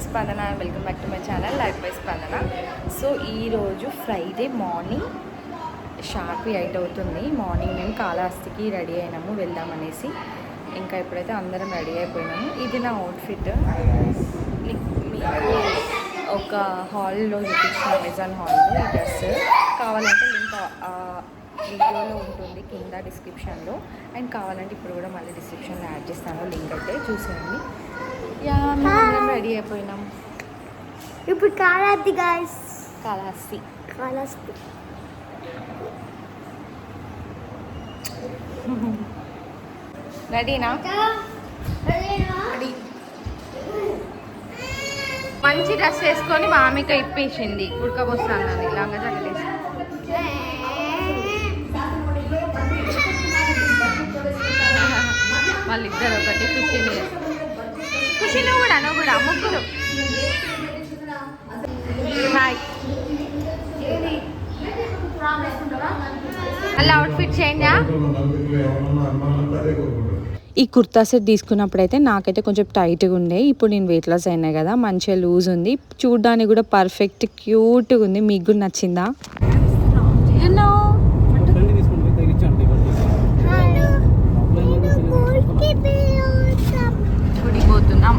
స్పందన. Welcome back to my channel life by స్పందన. So ఈరోజు ఫ్రైడే మార్నింగ్ షార్ప్ 8 అవుతుంది. మార్నింగ్ మేము కాళహస్తికి రెడీ అయినాము వెళ్దామనేసి. ఇంకా ఇప్పుడైతే అందరం రెడీ అయిపోయినాము. ఇది నా అవుట్ఫిట్. మీకు ఒక హాల్లో చూపించిన అమెజాన్ హాల్లో ఈ డ్రెస్ కావాలంటే లింక్ వీడియోలో ఉంటుంది కింద డిస్క్రిప్షన్లో. అండ్ కావాలంటే ఇప్పుడు కూడా మళ్ళీ డిస్క్రిప్షన్లో యాడ్ చేస్తాను లింక్ అయితే చూసేయండి. మేము రెడీ అయిపోయినాం. ఇప్పుడు కాళహస్తి గాయ్స్, కాళహస్తి రెడీనా? రెడీ. మంచి డ్రెస్ వేసుకొని మామిక ఇప్పేసింది ఉడకబోస్తానని లంగా జాకెట్ వేసి. వాళ్ళిద్దరు ఒకటి ఖుషి నువ్వు కూడా ముగ్గురు. హాయ్. అలా అవుట్ఫిట్ చేంజా? ఈ కుర్తా సెట్ తీసుకున్నప్పుడైతే నాకైతే కొంచెం టైట్గా ఉండే. ఇప్పుడు నేను వెయిట్ లాస్ అయినా కదా, మంచిగా లూజ్ ఉంది. చూడ్డానికి కూడా పర్ఫెక్ట్ క్యూట్గా ఉంది. మీకు కూడా నచ్చిందా? గుడికి పోతున్నాం.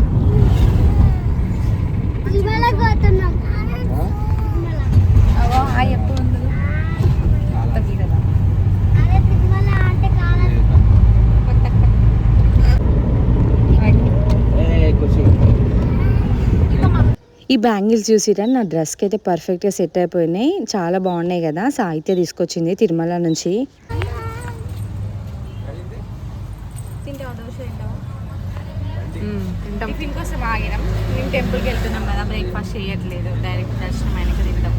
ఎప్పుడు ఈ బ్యాంగిల్స్ చూసిరా? నా డ్రెస్కి అయితే పర్ఫెక్ట్గా సెట్ అయిపోయినాయి. చాలా బాగున్నాయి కదా. సాహిత్య తీసుకొచ్చింది తిరుమల నుంచి. టిఫిన్ కోసం ఆగినాం. మేము టెంపుల్కి వెళ్తున్నాం కదా, బ్రేక్ఫాస్ట్ చేయట్లేదు. డైరెక్ట్ దర్శనం ఆయనకి తింటాం.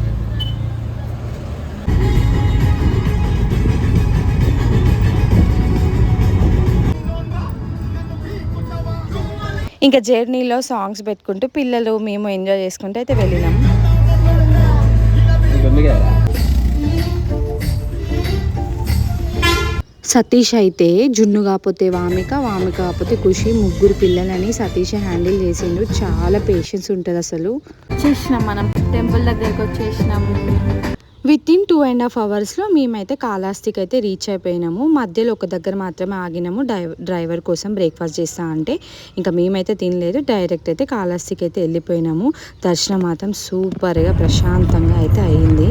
ఇంకా జర్నీలో సాంగ్స్ పెట్టుకుంటూ పిల్లలు మేము ఎంజాయ్ చేసుకుంటూ అయితే వెళ్ళినాం. సతీష్ అయితే జున్ను కాకపోతే వామిక కాకపోతే ఖుషి, ముగ్గురు పిల్లలని సతీష్ హ్యాండిల్ చేసిండు. చాలా పేషెన్స్ ఉంటుంది అసలు. చేసినాం, మనం టెంపుల్ దగ్గరికి వచ్చేసినాం. వితిన్ 2.5 అవర్స్లో మేమైతే కాళహస్తికి అయితే రీచ్ అయిపోయినాము. మధ్యలో ఒక దగ్గర మాత్రమే ఆగినాము డ్రైవర్ కోసం బ్రేక్ఫాస్ట్ చేస్తా అంటే. ఇంకా మేమైతే తినలేదు, డైరెక్ట్ అయితే కాళహస్తికి అయితే వెళ్ళిపోయినాము. దర్శనం మాత్రం సూపర్గా ప్రశాంతంగా అయితే అయింది.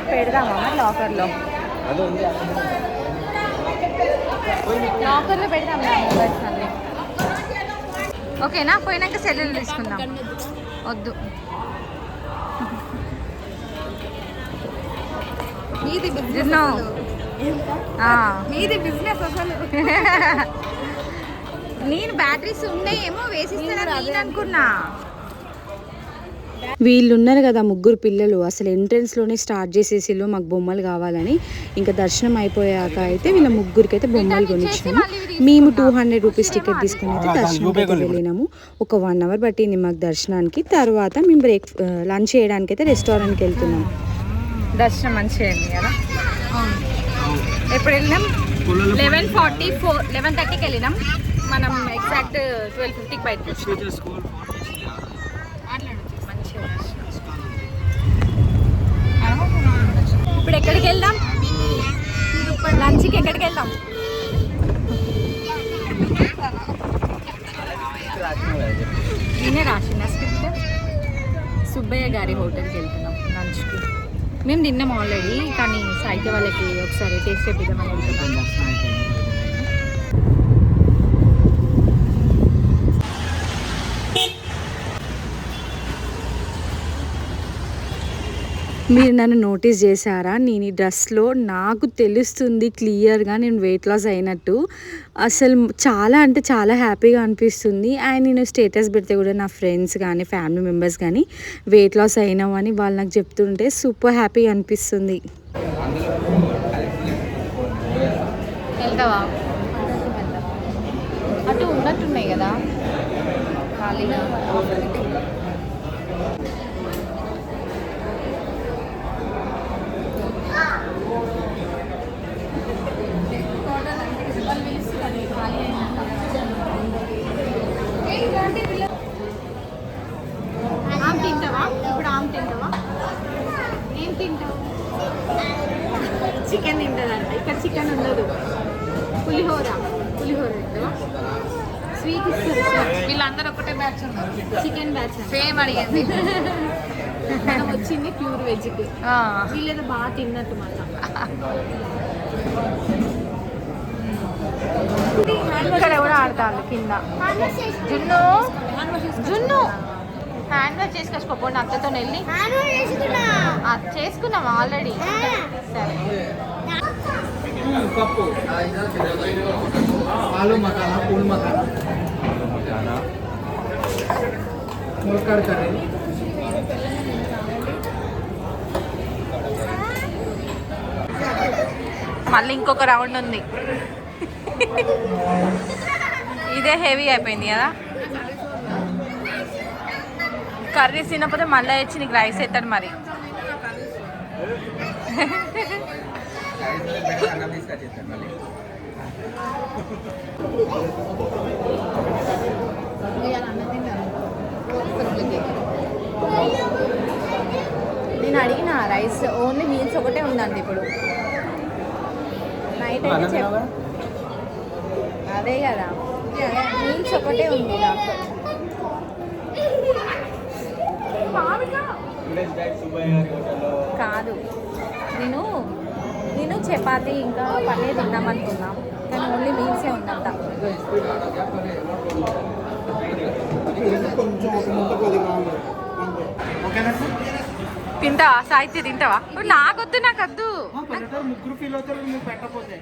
పెడదామా లాకర్లో పెడదాం మొబైల్స్ అన్నీ. ఓకేనా? పోయినాక సెల్లులు తీసుకుందాం. వద్దు, మీది బిజినెస్ అసలు. నేను బ్యాటరీస్ ఉన్నాయేమో వేసిస్తానని అనుకున్నా. వీళ్ళు ఉన్నారు కదా ముగ్గురు పిల్లలు, అసలు ఎంట్రన్స్లోనే స్టార్ట్ చేసేసిలో మాకు బొమ్మలు కావాలని. ఇంకా దర్శనం అయిపోయాక అయితే వీళ్ళ ముగ్గురికి అయితే బొమ్మలు కొనిచ్చాము. మేము 200 రూపీస్ టికెట్ తీసుకుని అయితే దర్శనానికి వెళ్ళినాము. ఒక 1 అవర్ పట్టింది మాకు దర్శనానికి. తర్వాత మేము లంచ్ చేయడానికి అయితే రెస్టారెంట్కి వెళ్తున్నాం. దర్శనం మంచిగా అయింది కదా. ఎప్పుడు వెళ్ళినాం? 11:30కి వెళ్ళినాం. మనం ఎగ్జాక్ట్ 12:50కి బయటకు వచ్చాం. ఇప్పుడు ఎక్కడికి వెళ్దాం? లంచ్కి ఎక్కడికి వెళ్దాం? నేనే రాసిన స్క్రిప్ట్. సుబ్బయ్య గారి హోటల్కి వెళ్తున్నాం లంచ్కి. మేము తిన్నాం ఆల్రెడీ, కానీ సాహిత్య వాళ్ళకి ఒకసారి టేస్ట్ చేపిద్దామని వెళ్తున్నాం. మీరు నన్ను నోటీస్ చేశారా? నేను ఈ డ్రెస్లో నాకు తెలుస్తుంది క్లియర్గా నేను వెయిట్ లాస్ అయినట్టు. అసలు చాలా అంటే చాలా హ్యాపీగా అనిపిస్తుంది. అండ్ నేను స్టేటస్ పెడితే కూడా నా ఫ్రెండ్స్ కానీ ఫ్యామిలీ మెంబర్స్ కానీ వెయిట్ లాస్ అయినావు అని వాళ్ళు నాకు చెప్తుంటే సూపర్ హ్యాపీగా అనిపిస్తుంది. వెళ్తావా? అటు ఉన్నట్టున్నాయి కదా ఖాళీగా. ఆమె తింటావా ఇప్పుడు? ఆమె తింటావా? ఏం తింటావు? చికెన్ తింటుందంట. ఇక్కడ చికెన్ ఉండదు. పులిహోర తింటావా? స్వీట్ ఇస్తారు. వీళ్ళందరూ ఒకటే బ్యాచ్ ఉన్నారు. చికెన్ బ్యాచ్ సేమ్ అడిగింది. మనం వచ్చింది ప్యూర్ వెజ్కి. వీళ్ళేదో బాగా తిన్నట్టు మళ్ళీ. ఇక్కడ ఎవరు ఆడతారు కింద? జున్ను హ్యాండ్ వాష్ చేసుకొచ్చుకోపోండి అత్తతో వెళ్ళి. చేసుకున్నాం ఆల్రెడీ. సరే పప్పు ఆలు మసాలా పూల్ మసాలా ములక్కాడ కర్రీ మళ్ళీ ఇంకొక రౌండ్ ఉంది. ఇదే హెవీ అయిపోయింది కదా. కర్రీస్ తినకపోతే మళ్ళీ వచ్చి నీకు రైస్ ఎత్తాడు మరి. నేను అడిగిన రైస్ ఓన్లీ మీల్స్ ఒకటే ఉందండి ఇప్పుడు. నైట్ అయితే చెప్పు. అదే కదా మీల్స్ ఒకటే ఉంది నాకు. కాదు నేను చపాతి ఇంకా పన్నీర్ తిందామనుకున్నా కానీ ఓన్లీ మీల్సే ఉందంట. తింటావా సాహిత్య? తింటావా? నాకొద్దు, నాకొద్దు. ముగ్గురు ఫీల్ అవుతారు మీరు పెట్టకపోతే.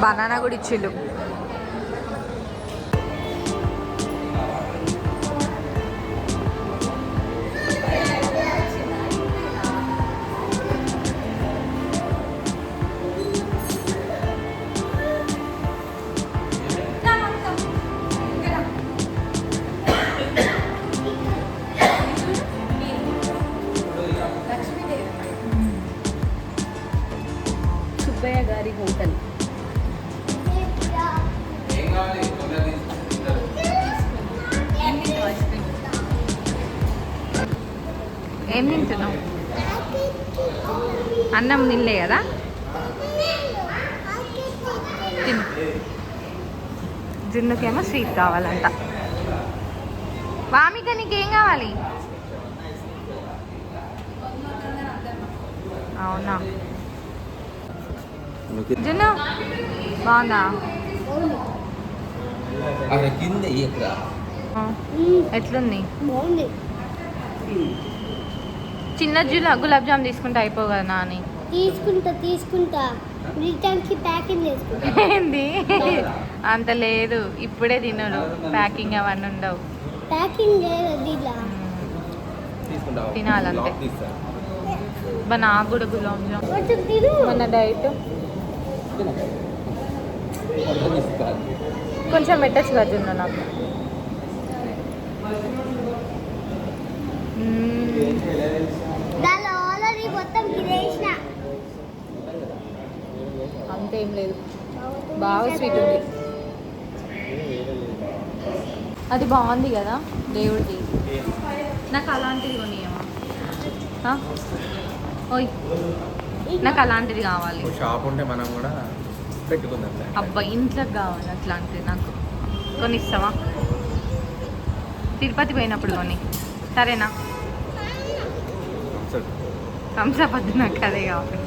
బనానా కూడా ఇచ్చిండు. సుబ్బయ్య గారి హోటల్. ఏం తింటున్నావు? అన్నం తినలే కదా? తిను. జున్నుకేమో స్వీట్ కావాలంట. వామిక నీకేం కావాలి? అవునా? జున్ను బాగుందా? ఎట్లుంది? చిన్న గులాబ్ జామ్ తీసుకుంటే అయిపో కదా నాని. తీసుకుంటా రిటర్న్కి ప్యాకింగ్ చేసుకుంటా. ఏంది అంత లేదు, ఇప్పుడే తినడు. ప్యాకింగ్ అవన్నీ ఉండవు. ప్యాకింగ్ చేయదు తినాలంటే. నాకు కూడా గులాబ్ జామ్ మన డైట్ కొంచెం పెట్టచ్చు కదా జున్ను నాకు. అంతేం లేదు, బాగా స్వీట్ ఉంది. అది బాగుంది కదా దేవుడిది. నాకు అలాంటిది కొనియమా? ఓయ్ నాకు అలాంటిది కావాలి. షాప్ ఉంటే మనం కూడా పెట్టుకుందాం. అబ్బా ఇంట్లోకి కావాలి అట్లాంటిది. నాకు కొనిస్తావా? తిరుపతి పోయినప్పుడు కొని. సరేనా? థమ్స్అప్ వద్దు, నాకు అదే కావాలి.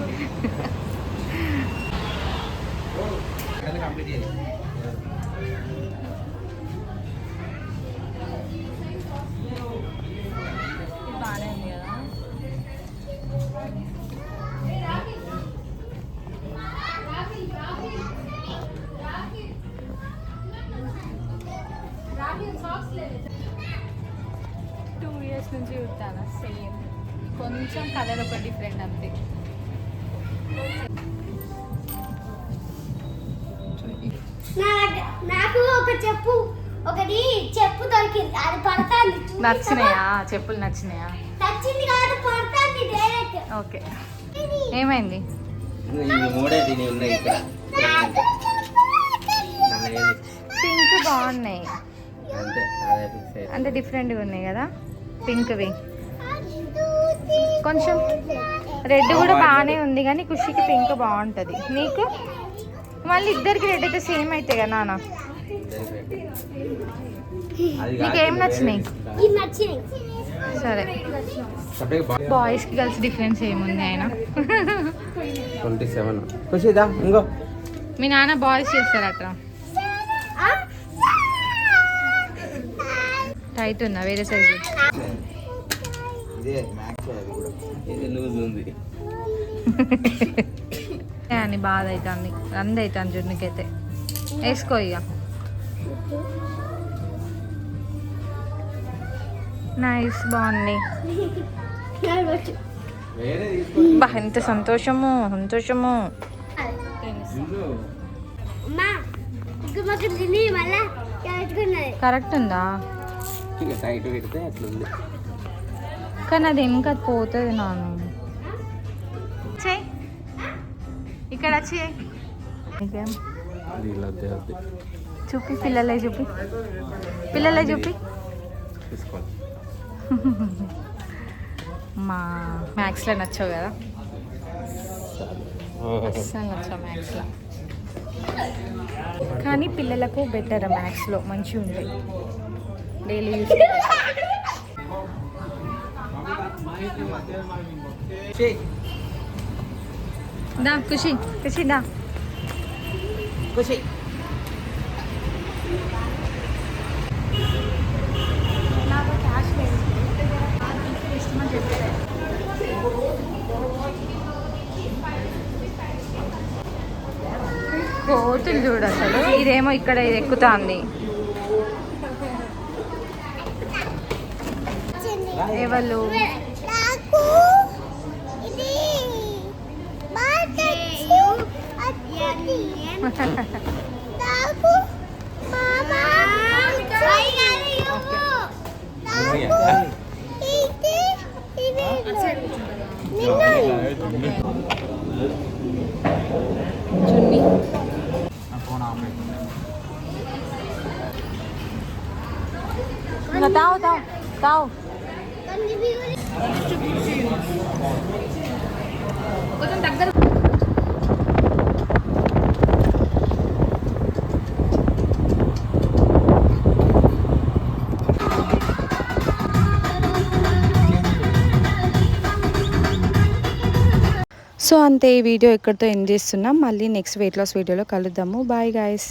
బాగానే ఉంది కదా. టూ ఇయర్స్ నుంచి చూస్తాను సేమ్, కొంచెం కలర్ ఒక డిఫరెంట్ అంతే. నాకు ఒకటి చెప్పు దొరికింది, అది పడతాంది. నచ్చినాయా చెప్పులు? నచ్చినాయా? నచ్చింది కాదు, పడతాంది డైరెక్ట్. ఓకే. ఏమైంది? ఇవి మూడే దీని ఉన్నాయి ఇక్కడ. పింక్ బాగున్నాయి, అంతే అదే ఫిక్స్ అయ్యింది. అంటే డిఫరెంట్గా ఉన్నాయి కదా పింక్వి. కొంచెం రెడ్ కూడా బాగానే ఉంది కానీ ఖుషికి పింక్ బాగుంటుంది. నీకు మళ్ళీ ఇద్దరికి రెడ్ అయితే సేమ్ అవుతాయి కదా నాన్న. నీకేం నచ్చినాయి? ఇది నచ్చినాయి. సరే, బాయ్స్కి గర్ల్స్ డిఫరెన్స్ ఏముంది ఆయన? 27 ఖుషిదా ఇంకో మీ నాన్న బాయ్స్ చేస్తారట. టైట్ ఉందా వేరే సైజు? ఇదే మ్యాక్స్ అది కూడా. ఇది లూజ్ ఉంది. అని బాధ అవుతుంది, రంది అవుతుంది జున్నుకైతే. వేసుకో ఇక. నైస్, బాగుంది. వేరే బా ఎంత సంతోషము సంతోషము. అమ్మా ఇక్కడ మాకు తిని మళ్ళా చేసుకున్నది. కరెక్ట్ ఉందా? ఇక టైట్ పెడితే అట్లుంది. కానీ అది ఇంకా పోతుంది నాను. చెయ్యి ఇక్కడ వచ్చి నీకేం చూపి, పిల్లలే చూపి, పిల్లలే చూపి. తీసుకోవాలి. మా మ్యాథ్స్లో నచ్చావు కదా, అస్సలు నచ్చావు మ్యాథ్స్లో. కానీ పిల్లలకు బెటర్ మ్యాథ్స్లో, మంచిగా ఉంటాయి డైలీ యూస్. దా ఖుషి, ఖుషి దా. ఖుషి కోతులు చూడు అసలు. ఇదేమో ఇక్కడ ఇది ఎక్కుతుంది. ఎవరు? నాకు ఇది మార్కెట్ అత్యది నాకు మామా ఇది చున్నీ ఇంకా తావు తావు తావు. కొంచెం దగ్గర. సో అంతే, ఈ వీడియో ఎక్కడితో ఎండ్ చేస్తున్నాం. మళ్ళీ నెక్స్ట్ వెయిట్ లాస్ వీడియోలో కలుద్దాము. Bye guys.